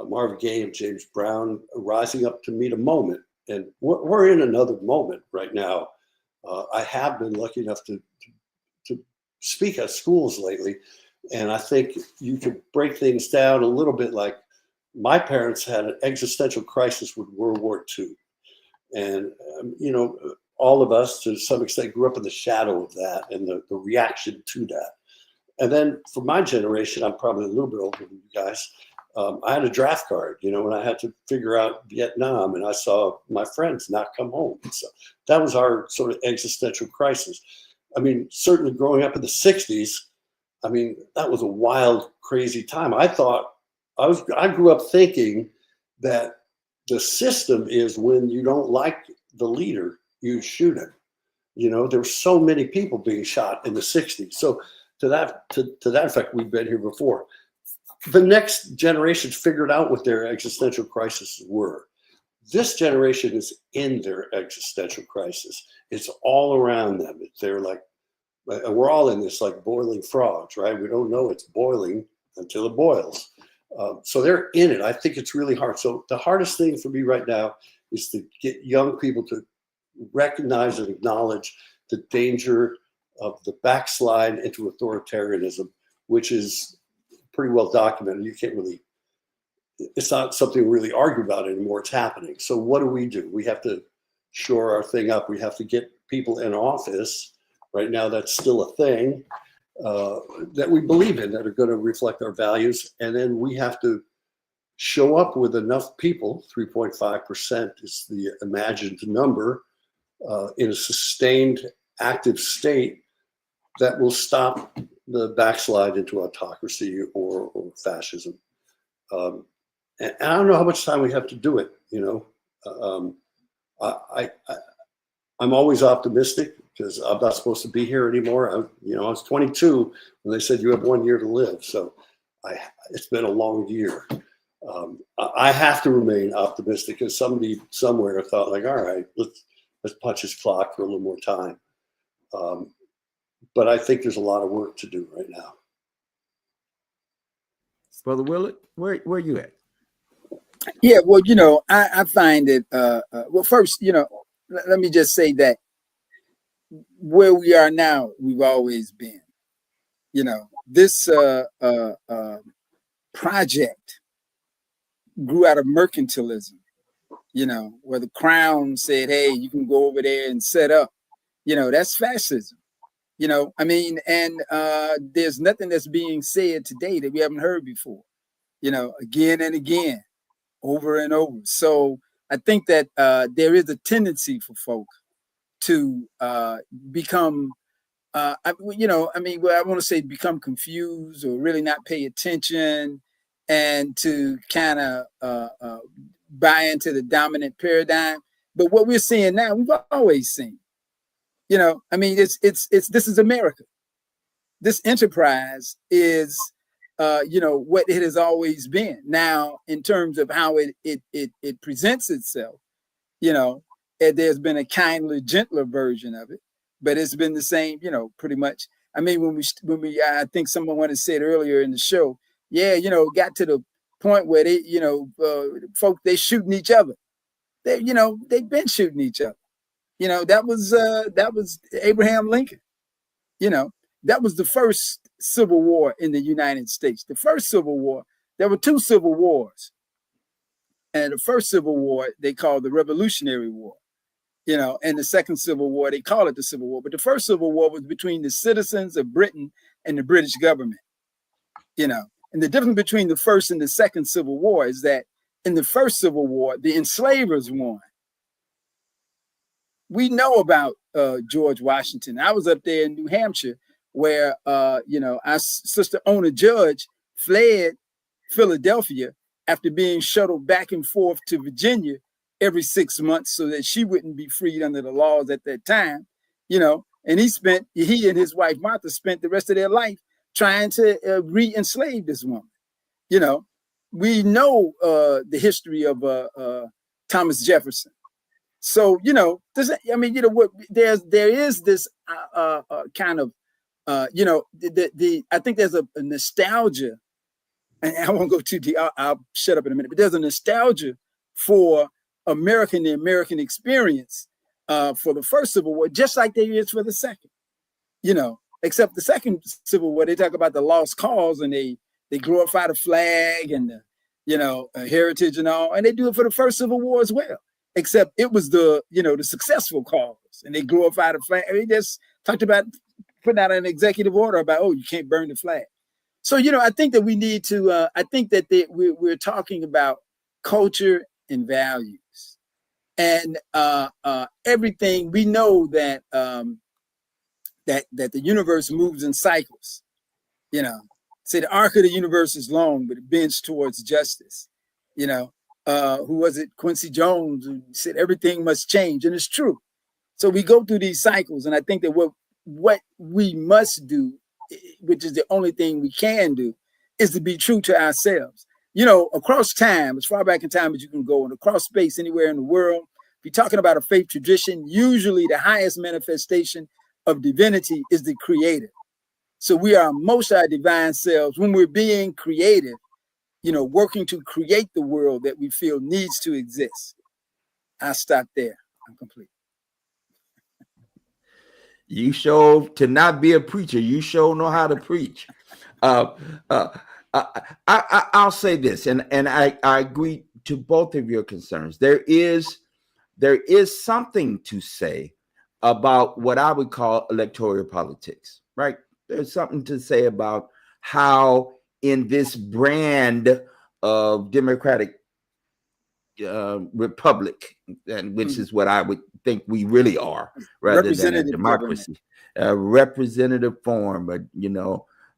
Marvin Gaye and James Brown rising up to meet a moment. And we're in another moment right now. I have been lucky enough to speak at schools lately. And I think you could break things down a little bit like my parents had an existential crisis with World War II. And, all of us to some extent grew up in the shadow of that and the reaction to that. And then for my generation, I'm probably a little bit older than you guys. I had a draft card, and I had to figure out Vietnam, and I saw my friends not come home. So that was our sort of existential crisis. I mean, certainly growing up in the 60s, I mean, that was a wild, crazy time. I grew up thinking that the system is when you don't like the leader, you shoot him. There were so many people being shot in the 60s. So to that effect, we've been here before. The next generation figured out what their existential crises were. This generation is in their existential crisis. It's all around them. They're like, we're all in this like boiling frogs, right? We don't know it's boiling until it boils. So they're in it. I think it's really hard. So the hardest thing for me right now is to get young people to recognize and acknowledge the danger of the backslide into authoritarianism, which is pretty well documented. It's not something we really argue about anymore. It's happening. So what do? We have to shore our thing up. We have to get people in office. Right now, that's still a thing that we believe in, that are going to reflect our values. And then we have to show up with enough people, 3.5% is the imagined number, in a sustained active state that will stop the backslide into autocracy or fascism. And I don't know how much time we have to do it. I'm always optimistic because I'm not supposed to be here anymore. I was 22 when they said you have 1 year to live. So it's been a long year. I have to remain optimistic because somebody somewhere thought like, all right, let's punch his clock for a little more time. But I think there's a lot of work to do right now.
Brother Woulard, where you at?
Yeah, well, I find it, well, first, let me just say that where we are now, we've always been. This project grew out of mercantilism, where the crown said, hey, you can go over there and set up. That's fascism. And there's nothing that's being said today that we haven't heard before, again and again, over and over. So I think that there is a tendency for folk to become, I want to say become confused or really not pay attention, and to kind of buy into the dominant paradigm. But what we're seeing now, we've always seen. This is America. This enterprise is, what it has always been. Now, in terms of how it presents itself, there's been a kindler, gentler version of it, but it's been the same, pretty much. I mean, when we, I think someone had said earlier in the show, got to the point where they, folk, they shooting each other. They've been shooting each other. That was Abraham Lincoln. That was the first Civil War in the United States. The first Civil War, there were two Civil Wars. And the first Civil War, they called the Revolutionary War. And the second Civil War, they call it the Civil War. But the first Civil War was between the citizens of Britain and the British government. And the difference between the first and the second Civil War is that in the first Civil War, the enslavers won. We know about George Washington. I was up there in New Hampshire where, our sister Ona Judge fled Philadelphia after being shuttled back and forth to Virginia every 6 months so that she wouldn't be freed under the laws at that time, and he and his wife Martha spent the rest of their life trying to re-enslave this woman. We know the history of Thomas Jefferson. So, there is this kind of, I think there's a nostalgia, and I won't go too deep. I'll shut up in a minute, but there's a nostalgia for the American experience for the first Civil War, just like there is for the second, except the second Civil War, they talk about the lost cause and they glorify the flag and the, heritage and all, and they do it for the first Civil War as well, except it was the successful cause and they glorify the flag. They just talked about putting out an executive order about, you can't burn the flag. So, I think that we need to, I think that we're talking about culture and values and everything. We know that, that the universe moves in cycles, say the arc of the universe is long, but it bends towards justice. Who was it? Quincy Jones, who said everything must change, and it's true. So we go through these cycles, and I think that what we must do, which is the only thing we can do, is to be true to ourselves. Across time, as far back in time as you can go, and across space anywhere in the world, if you're talking about a faith tradition, usually the highest manifestation of divinity is the creator. So we are most our divine selves when we're being creative, working to create the world that we feel needs to exist. I'll stop there. I'm complete.
You show to not be a preacher. You show know how to preach. I'll say this, and I agree to both of your concerns. There is something to say about what I would call electoral politics, right? There's something to say about how in this brand of democratic republic, and which is what I would think we really are, rather than a democracy, a representative form,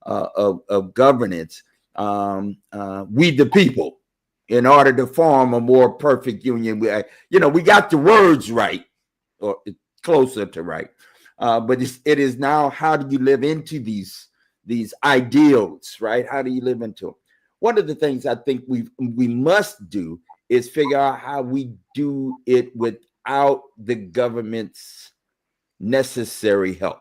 of governance. We the people, in order to form a more perfect union, we got the words right, or closer to right, but it is now, how do you live into these ideals, right? How do you live into them? One of the things I think we must do is figure out how we do it without the government's necessary help,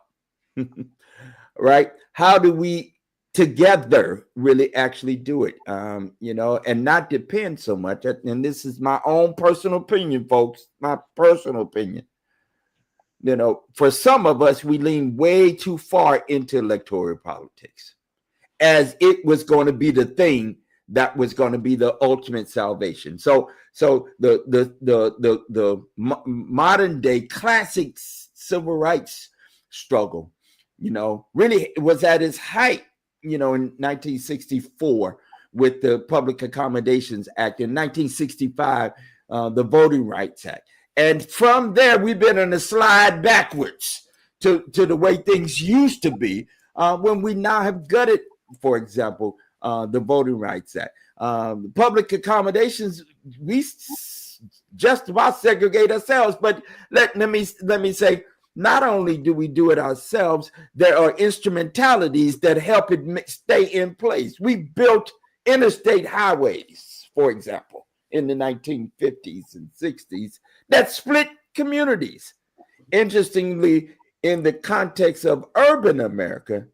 right? How do we together really actually do it, and not depend so much, and this is my own personal opinion, folks, my personal opinion. For some of us, we lean way too far into electoral politics, as it was going to be the thing that was going to be the ultimate salvation. So the modern day classic civil rights struggle, really was at its height, in 1964 with the Public Accommodations Act, in 1965 the Voting Rights Act. And from there, we've been on a slide backwards to the way things used to be, when we now have gutted, for example, the Voting Rights Act. Public accommodations, we just about segregate ourselves. But let me say, not only do we do it ourselves, there are instrumentalities that help it stay in place. We built interstate highways, for example, in the 1950s and 60s that split communities. Interestingly, in the context of urban America,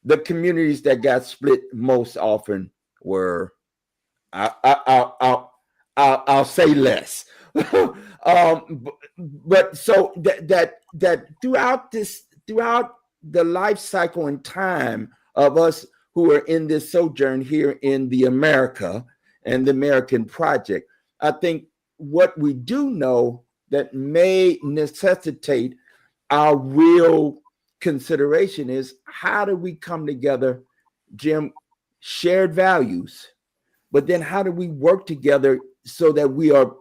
the communities that got split most often were, I'll say less. But so that throughout the life cycle and time of us who are in this sojourn here in the America and the American project, I think what we do know that may necessitate our real consideration is, how do we come together, Jim, shared values, but then how do we work together so that we are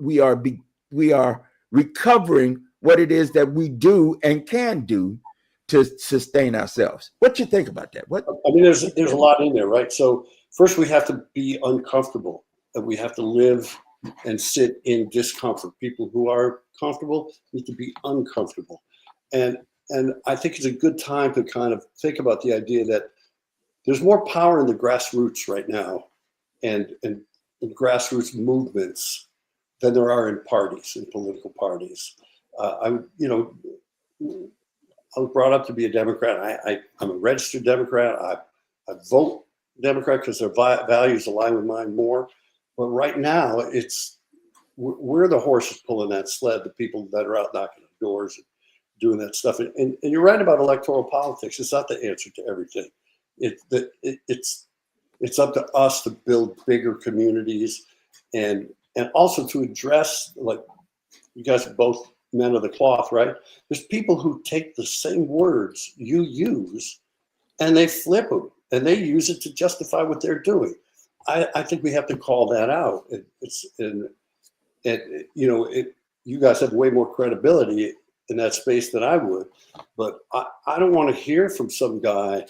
recovering what it is that we do and can do to sustain ourselves? What you think about that?
There's a lot in there, right? So first we have to be uncomfortable, and we have to live and sit in discomfort. People who are comfortable need to be uncomfortable. And I think it's a good time to kind of think about the idea that there's more power in the grassroots right now and grassroots movements than there are in parties, in political parties. I was brought up to be a Democrat. I'm a registered Democrat. I vote Democrat because their values align with mine more. But right now, we're the horses pulling that sled, the people that are out knocking on doors and doing that stuff. And you're right about electoral politics. It's not the answer to everything. It's up to us to build bigger communities and also to address, like you guys are both men of the cloth, right? There's people who take the same words you use and they flip them and they use it to justify what they're doing. I think we have to call that out. You guys have way more credibility in that space than I would, but I don't want to hear from some guy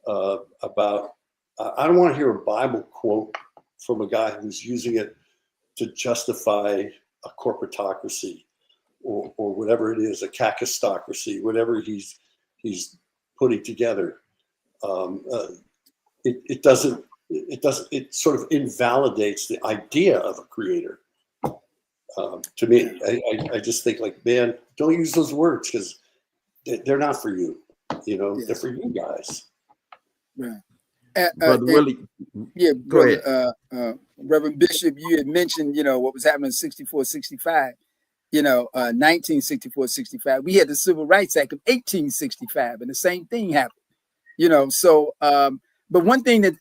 I don't want to hear a Bible quote from a guy who's using it to justify a corporatocracy or whatever it is, a kakistocracy, whatever he's putting together. It sort of invalidates the idea of a creator. To me, I just think, like, man, don't use those words because they're not for you. They're for you guys.
Right.
Brother Willie.
Yeah,
Go
brother, Reverend Bishop, you had mentioned, what was happening in 64, 65, 1964, 65. We had the Civil Rights Act of 1865, and the same thing happened, so, but one thing that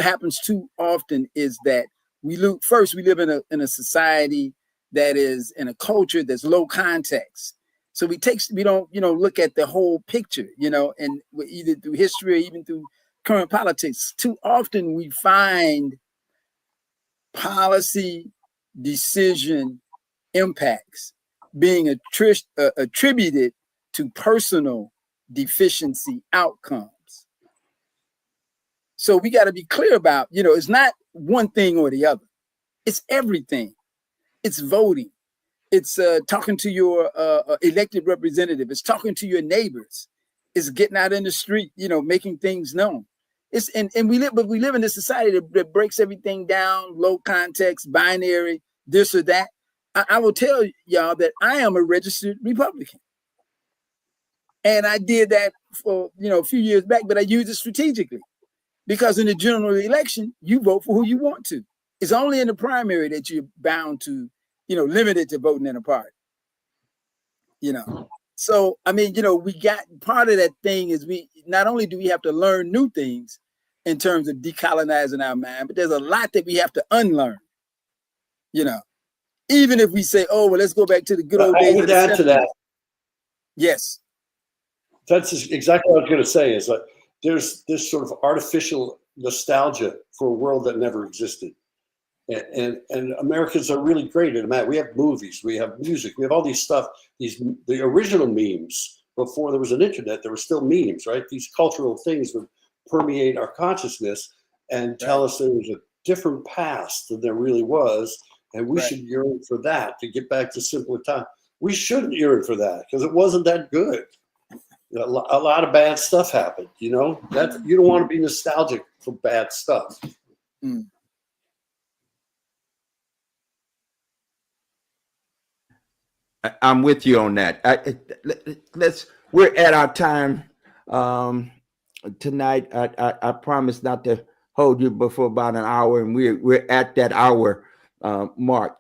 happens too often is that we live in a society that is in a culture that's low context. So we don't, look at the whole picture, and either through history or even through current politics. Too often we find policy decision impacts being attributed to personal deficiency outcomes. So we got to be clear about, it's not one thing or the other. It's everything. It's voting. It's talking to your elected representative. It's talking to your neighbors. It's getting out in the street, making things known. We live in a society that breaks everything down, low context, binary, this or that. I will tell y'all that I am a registered Republican. And I did that for, a few years back, but I used it strategically because in the general election, you vote for who you want to. It's only in the primary that you're bound to, limited to voting in a party, So, we got part of that thing is not only do we have to learn new things in terms of decolonizing our mind, but there's a lot that we have to unlearn, even if we say, oh, well, let's go back to the good old days.
I would add to that.
Yes.
That's exactly what I was going to say is that there's this sort of artificial nostalgia for a world that never existed. And Americans are really great at that. We have movies, we have music, we have all these stuff, the original memes. Before there was an internet, there were still memes, right? These cultural things would permeate our consciousness and tell us there was a different past than there really was. And we should yearn for that to get back to simpler time. We shouldn't yearn for that because it wasn't that good. A lot of bad stuff happened, that you don't want to be nostalgic for bad stuff. Mm.
I'm with you on that. We're at our time tonight. I promise not to hold you before about an hour, and we're at that hour mark.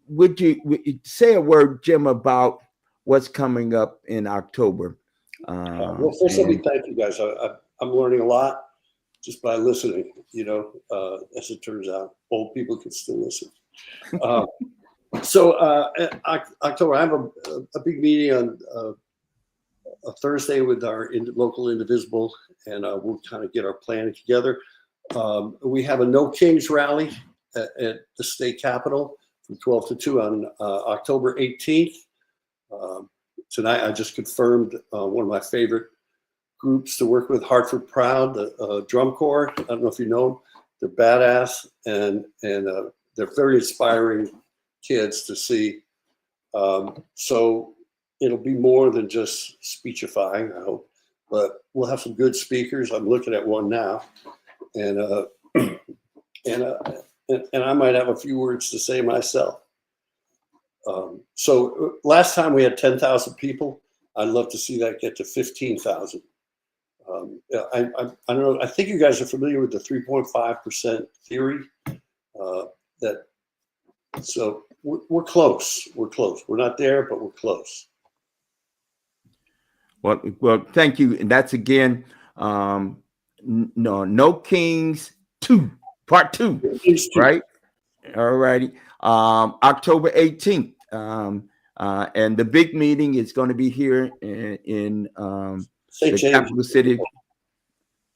Would you say a word, Jim, about what's coming up in October?
Well, first, let me thank you guys. I'm learning a lot just by listening. As it turns out, old people can still listen. So October, I have a big meeting on a Thursday with our local Indivisble, and we'll kind of get our planning together. We have a No Kings rally at the state capitol from 12 to 2 on October 18th. Tonight, I just confirmed one of my favorite groups to work with, Hartford Proud, the drum corps. I don't know if you know them. They're badass, and they're very inspiring kids to see. So it'll be more than just speechifying, I hope, but we'll have some good speakers. I'm looking at one now, and I might have a few words to say myself. So last time we had 10,000 people. I'd love to see that get to 15,000. I don't know. I think you guys are familiar with the 3.5% theory. So we're close. We're close. We're not there, but we're close.
Well, thank you. And that's again, No Kings 2, Part 2, right? All righty. October 18th. And the big meeting is going to be here in the capital city.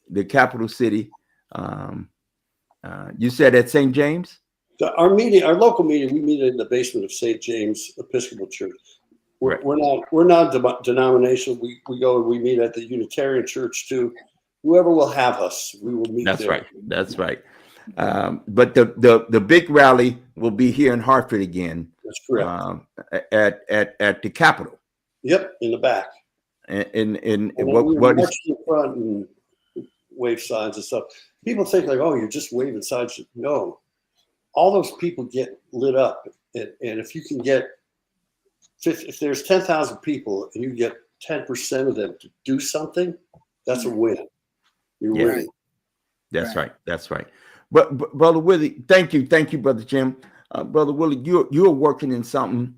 The capital city. You said at St. James?
Our local meeting, we meet in the basement of St. James Episcopal Church. We're not denominational. We go and we meet at the Unitarian Church too. Whoever will have us, we will meet.
That's right. That's right. But the big rally will be here in Hartford again.
That's correct.
At the Capitol.
Yep, in the back.
In
what is in front and wave signs and stuff. People think like, oh, you're just waving signs. No, all those people get lit up, and if you can get, if there's 10,000 people and you get 10% of them to do something, that's a win. You're winning.
That's right. That's right. But Brother Willie, thank you, Brother Jim. Brother Willie, you're working in something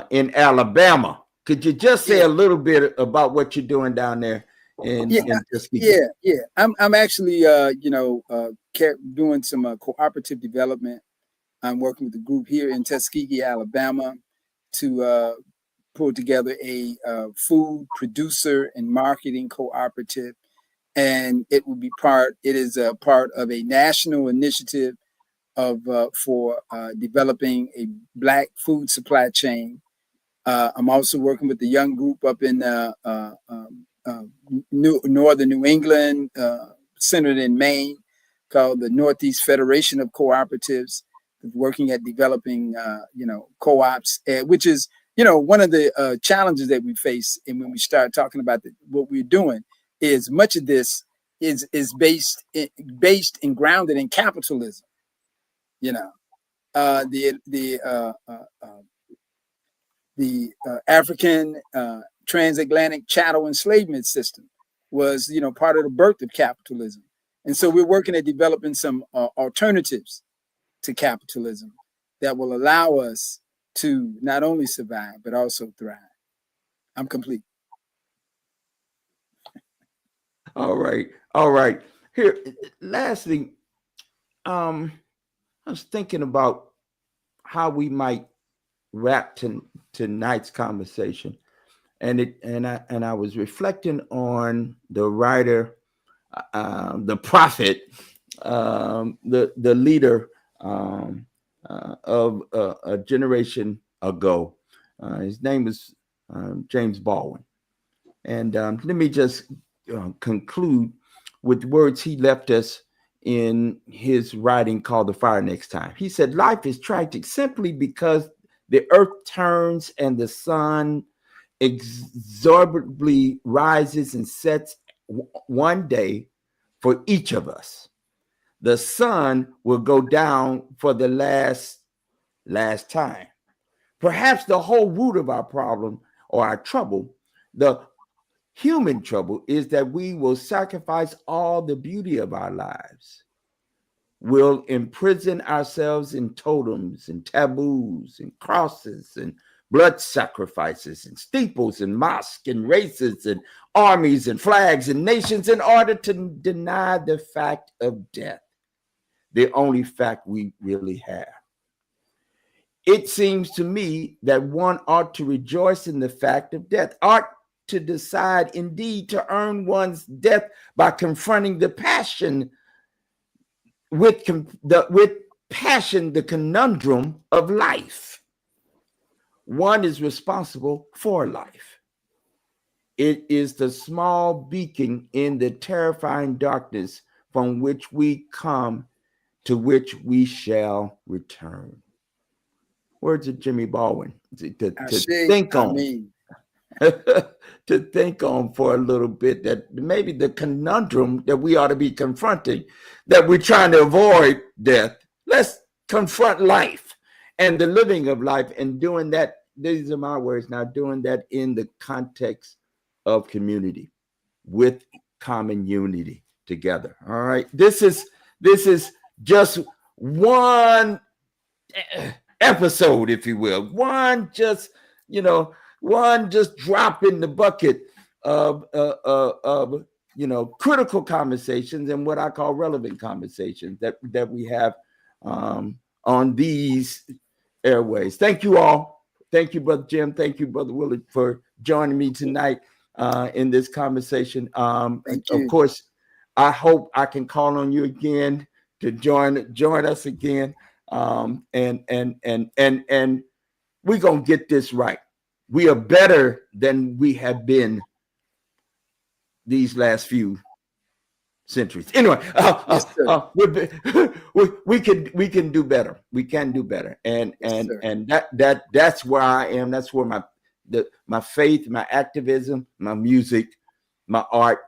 in Alabama. Could you just say a little bit about what you're doing down there? In Tuskegee?
I'm actually doing some cooperative development. I'm working with a group here in Tuskegee, Alabama, to pull together a food producer and marketing cooperative, and it is a part of a national initiative for developing a Black food supply chain. I'm also working with the young group up in northern New England, centered in Maine, called the Northeast Federation of Cooperatives, working at developing, co-ops, which is, one of the challenges that we face. And when we start talking about what we're doing, is much of this is based and grounded in capitalism. The African transatlantic chattel enslavement system was, part of the birth of capitalism. And so we're working at developing some alternatives to capitalism that will allow us to not only survive, but also thrive. I'm complete.
All right. Here, lastly, I was thinking about how we might wrap tonight's conversation, and I was reflecting on the writer, the prophet, the leader of a generation ago. His name was James Baldwin, and let me just conclude with words he left us in his writing called The Fire Next Time. He said, "Life is tragic simply because the earth turns and the sun exorbitantly rises and sets one day for each of us. The sun will go down for the last time. Perhaps the whole root of our problem or our trouble, the human trouble, is that we will sacrifice all the beauty of our lives. We'll imprison ourselves in totems and taboos and crosses and blood sacrifices and steeples and mosques and races and armies and flags and nations in order to deny the fact of death, the only fact we really have. It seems to me that one ought to rejoice in the fact of death, ought to decide indeed to earn one's death by confronting the passion with passion, the conundrum of life. One is responsible for life. It is the small beacon in the terrifying darkness from which we come to which we shall return. Words of Jimmy Baldwin to think on. To think on for a little bit, that maybe the conundrum that we ought to be confronting, that we're trying to avoid death. Let's confront life and the living of life, and doing that, these are my words now, doing that in the context of community with common unity together. All right. This is just one episode, if you will, one just drop in the bucket of critical conversations and what I call relevant conversations that we have on these airways. Thank you all. Thank you, Brother Jim. Thank you, Brother Woulard, for joining me tonight in this conversation. Of course, I hope I can call on you again to join us again. And we're gonna get this right. We are better than we have been these last few centuries. Anyway, we can do better. We can do better, and that's where I am. That's where my faith, my activism, my music, my art,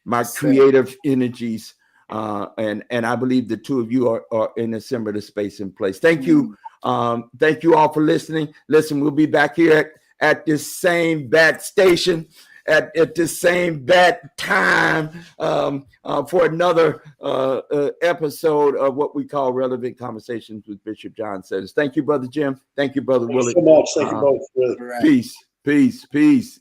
my creative energies, and I believe the two of you are in a similar space and place. Thank you. Thank you all for listening. Listen, we'll be back here at this same bat station at this same bat time for another episode of what we call Relevant Conversations with Bishop John Setters. Thank you, Brother Jim. Thank you, Brother Woulard.
Thank you so much. Thank you both.
Peace, peace, peace.